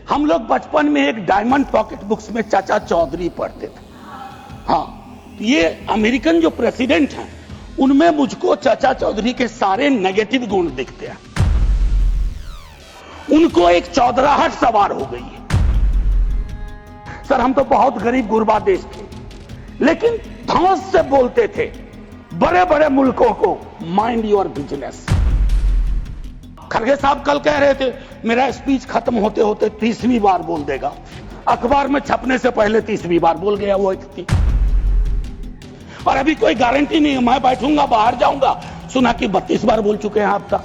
हम लोग बचपन में एक डायमंड पॉकेट बुक्स में चाचा चौधरी पढ़ते थे। हाँ, ये अमेरिकन जो प्रेसिडेंट हैं उनमें मुझको चाचा चौधरी के सारे नेगेटिव गुण दिखते हैं। उनको एक चौधराहट सवार हो गई है। सर, हम तो बहुत गरीब गुरबा देश थे, लेकिन धौंस से बोलते थे बड़े बड़े मुल्कों को, माइंड योर बिजनेस। खरगे साहब कल कह रहे थे मेरा स्पीच खत्म होते होते 30वीं बार बोल देगा। अखबार में छपने से पहले 30वीं बार बोल गया वो व्यक्ति। और अभी कोई गारंटी नहीं है, मैं बैठूंगा बाहर जाऊंगा, सुना कि 32 बार बोल चुके हैं आप तक।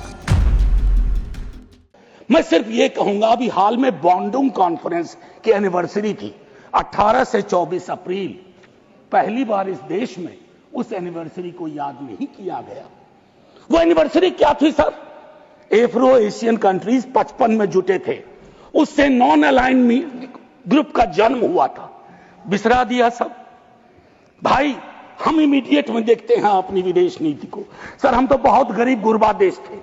मैं सिर्फ ये कहूंगा, अभी हाल में बॉन्डुंग कॉन्फ्रेंस की एनिवर्सरी थी, 18 से 24 अप्रैल। पहली बार इस देश में उस एनिवर्सरी को याद नहीं किया गया। वो एनिवर्सरी क्या थी सर? एफ्रो एशियन कंट्रीज 55 में जुटे थे, उससे नॉन अलाइन ग्रुप का जन्म हुआ था। बिसरा दिया सब भाई। हम इमीडिएट में देखते हैं अपनी विदेश नीति को। सर, हम तो बहुत गरीब गुरबा देश थे,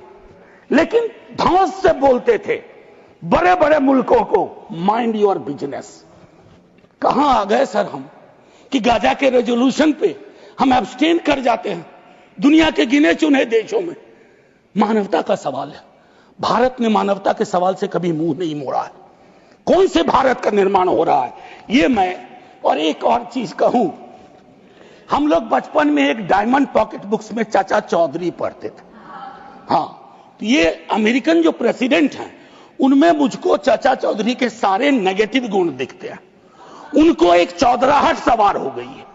लेकिन धौंस से बोलते थे बड़े बड़े मुल्कों को, माइंड योर बिजनेस। कहां आ गए सर हम कि गाजा के रेजोल्यूशन पे हम एब्सटेन कर जाते हैं दुनिया के गिने चुने देशों में। मानवता का सवाल है। भारत ने मानवता के सवाल से कभी मुंह नहीं मोड़ा है। कौन से भारत का निर्माण हो रहा है ये मैं और एक और चीज कहूं, हम लोग बचपन में एक डायमंड पॉकेट बुक्स में चाचा चौधरी पढ़ते थे। हाँ, तो ये अमेरिकन जो प्रेसिडेंट हैं उनमें मुझको चाचा चौधरी के सारे नेगेटिव गुण दिखते हैं। उनको एक चौधराहट सवार हो गई है।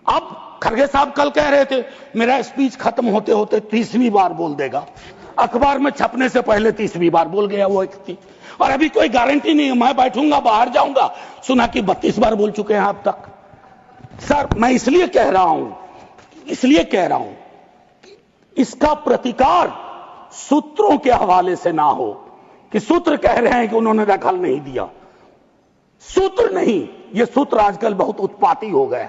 अब खरगे साहब कल कह रहे थे मेरा स्पीच खत्म होते होते 30वीं बार बोल देगा। अखबार में छपने से पहले 30वीं बार बोल गया वो व्यक्ति। और अभी कोई गारंटी नहीं है, मैं बैठूंगा बाहर जाऊंगा, सुना कि 32 बार बोल चुके हैं आप तक। सर, मैं इसलिए कह रहा हूं इसका प्रतिकार सूत्रों के हवाले से ना हो कि सूत्र कह रहे हैं कि उन्होंने दखल नहीं दिया। सूत्र नहीं, ये सूत्र आजकल बहुत उत्पाती हो गए।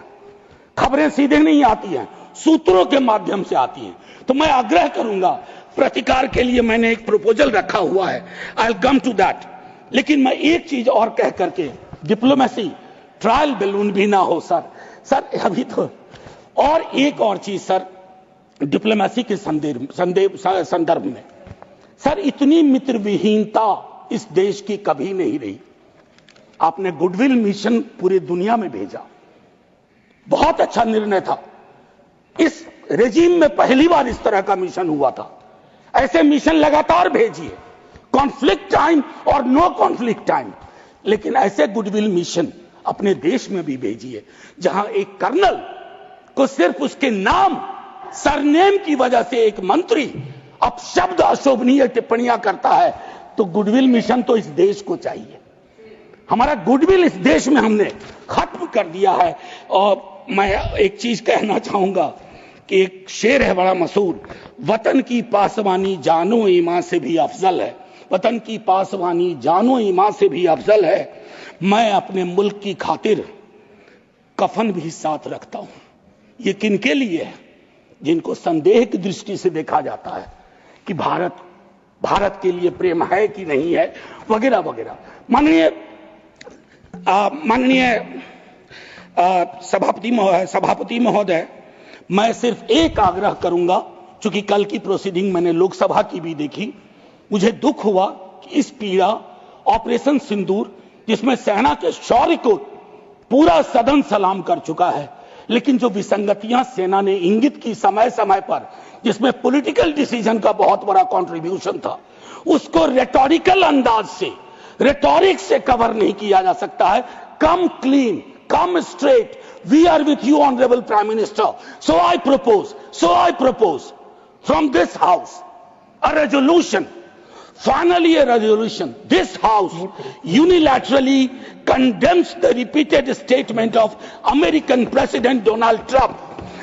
खबरें सीधे नहीं आती हैं, सूत्रों के माध्यम से आती हैं। तो मैं आग्रह करूंगा, प्रतिकार के लिए मैंने एक प्रपोजल रखा हुआ है, I will come to that. लेकिन मैं एक चीज और कह करके, डिप्लोमेसी ट्रायल बैलून भी ना हो सर। सर अभी तो और एक और चीज सर, डिप्लोमेसी के संदर्भ में सर, इतनी मित्र विहीनता इस देश की कभी नहीं रही। आपने गुडविल मिशन पूरी दुनिया में भेजा, बहुत अच्छा निर्णय था। इस रेजिम में पहली बार इस तरह का मिशन हुआ था। ऐसे मिशन लगातार भेजिए, कॉन्फ्लिक्ट टाइम और नो कॉन्फ्लिक्ट टाइम, लेकिन ऐसे गुडविल मिशन अपने देश में भी भेजिए जहां एक कर्नल को सिर्फ उसके नाम सरनेम की वजह से एक मंत्री अपशब्द अशोभनीय टिप्पणियां करता है। तो गुडविल मिशन तो इस देश को चाहिए। हमारा गुडविल इस देश में हमने खत्म कर दिया है। और मैं एक चीज कहना चाहूंगा कि एक शेर है बड़ा मशहूर, वतन की पासवानी जानो ईमान से भी अफजल है। वतन की पासवानी जानो ईमान से भी अफजल है। मैं अपने मुल्क की खातिर कफन भी साथ रखता हूं। ये किनके लिए है? जिनको संदेह की दृष्टि से देखा जाता है कि भारत के लिए प्रेम है कि नहीं है, वगैरह वगैरह। माननीय सभापति महोदय, मैं सिर्फ एक आग्रह करूंगा, चूंकि कल की प्रोसीडिंग मैंने लोकसभा की भी देखी, मुझे दुख हुआ कि इस पीड़ा ऑपरेशन सिंदूर, जिसमें सेना के शौर्य को पूरा सदन सलाम कर चुका है, लेकिन जो विसंगतियां सेना ने इंगित की समय समय पर, जिसमें पॉलिटिकल डिसीजन का बहुत बड़ा कंट्रीब्यूशन था, उसको रेटोरिकल अंदाज से, रेटोरिक से कवर नहीं किया जा सकता है। कम clean, come straight. We are with you, honorable prime minister. So I propose from this house a resolution, finally a resolution. This house unilaterally condemns the repeated statement of American President Donald Trump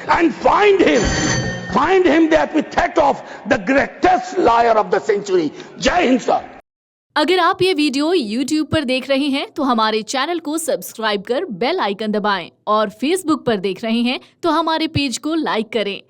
and find him the epithet of the greatest liar of the century. Jai Hind sir. अगर आप ये video YouTube पर देख रहे हैं तो हमारे channel को सब्सक्राइब कर बेल आइकन दबाएं और Facebook पर देख रहे हैं तो हमारे पेज को लाइक करें।